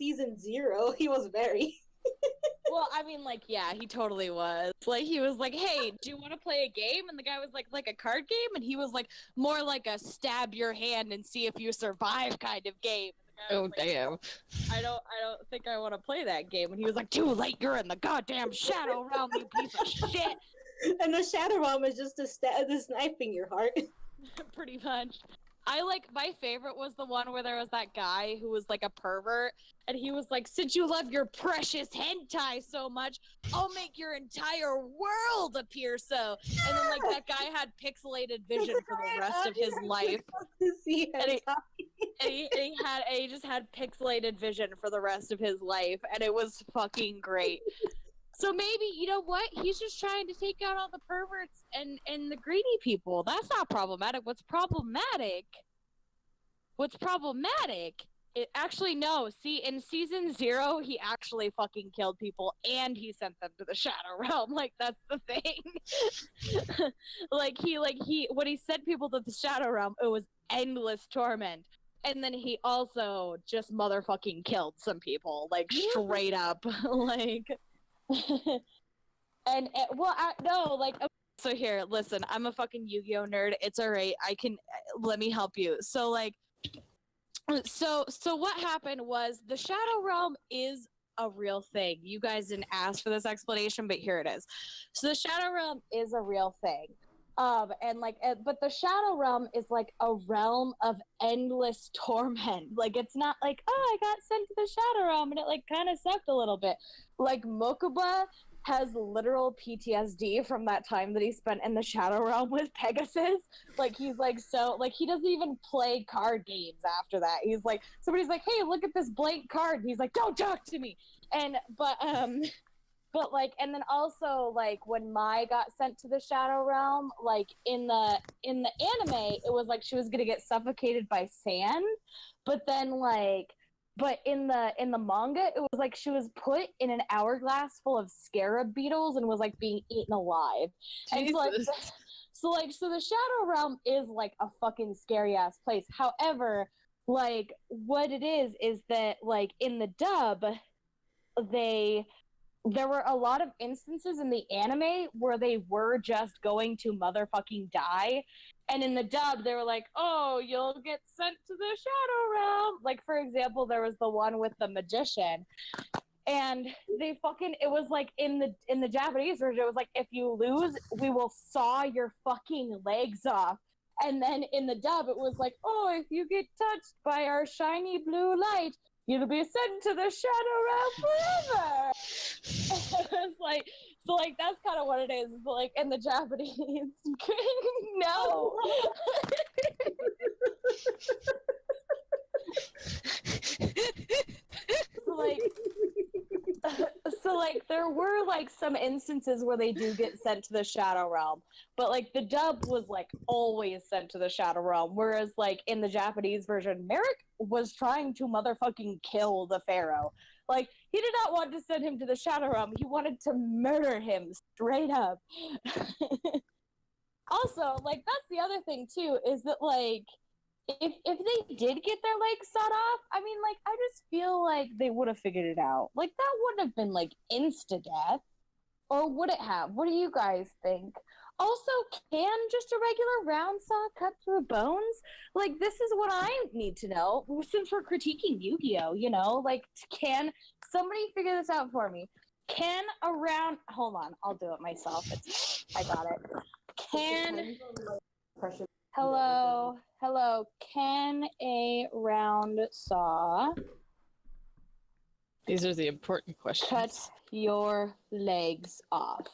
season 0, he was very. Well, I mean, like, yeah, he totally was. Like, he was like, hey, do you want to play a game? And the guy was like a card game? And he was like, more like a stab your hand and see if you survive kind of game. Oh, like, damn. I don't think I want to play that game. And he was like, too late, you're in the goddamn Shadow Realm, you piece of shit. And the Shadow Realm is just this knife in your heart. Pretty much. My favorite was the one where there was that guy who was like a pervert, and he was like, since you love your precious hentai so much, I'll make your entire world appear so. And then like that guy had pixelated vision for the rest of his life. And he just had pixelated vision for the rest of his life, and it was fucking great. So maybe, you know what? He's just trying to take out all the perverts and the greedy people. That's not problematic. What's problematic? Actually, no. See, in season 0, he actually fucking killed people and he sent them to the Shadow Realm. Like, that's the thing. When he sent people to the Shadow Realm, it was endless torment. And then he also just motherfucking killed some people. Like, straight up. Like... So here, listen, I'm a fucking Yu-Gi-Oh nerd. It's alright. Let me help you. So like, so what happened was the Shadow Realm is a real thing. You guys didn't ask for this explanation, but here it is. So the Shadow Realm is a real thing. But the Shadow Realm is like a realm of endless torment. Like, it's not like, oh, I got sent to the Shadow Realm and it like kind of sucked a little bit. Like, Mokuba has literal PTSD from that time that he spent in the Shadow Realm with Pegasus. Like, he's like, so, like, he doesn't even play card games after that. He's like, somebody's like, hey, look at this blank card. And he's like, don't talk to me. But like, and then also like when Mai got sent to the Shadow Realm, like in the anime, it was like she was gonna get suffocated by sand, but then like, but in the manga, it was like she was put in an hourglass full of scarab beetles and was like being eaten alive. Jesus. And so the Shadow Realm is like a fucking scary ass place. However, like what it is that like in the dub, there were a lot of instances in the anime where they were just going to motherfucking die. And in the dub, they were like, oh, you'll get sent to the Shadow Realm. Like, for example, there was the one with the magician. And it was like in the Japanese version, it was like, if you lose, we will saw your fucking legs off. And then in the dub, it was like, oh, if you get touched by our shiny blue light, you'll be sent to the Shadow Realm forever. It's like, so like that's kind of what it is. But like in the Japanese, no. So like there were like some instances where they do get sent to the Shadow Realm, but like the dub was like always sent to the Shadow Realm, whereas like in the Japanese version, Merrick was trying to motherfucking kill the Pharaoh. Like, he did not want to send him to the Shadow Realm. He wanted to murder him straight up. Also, like, that's the other thing, too, is that, like, if they did get their legs sawed off, I mean, like, I just feel like they would have figured it out. Like, that wouldn't have been, like, insta-death. Or would it have? What do you guys think? Also, can just a regular round saw cut through bones? Like, this is what I need to know. Since we're critiquing Yu-Gi-Oh, you know? Like, can somebody figure this out for me? Can a round... Hold on, I'll do it myself. I got it. Hello? Can a round saw... These are the important questions. Cut your legs off.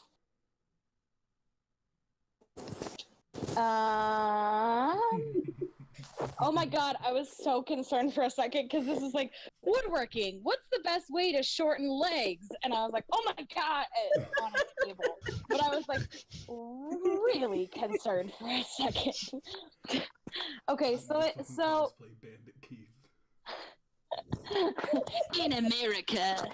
Oh my god, I was so concerned for a second because this is like woodworking. What's the best way to shorten legs? And I was like, oh my god, it's on a table. But I was like really concerned for a second. Okay, so Cosplay Bandit Keith. in America.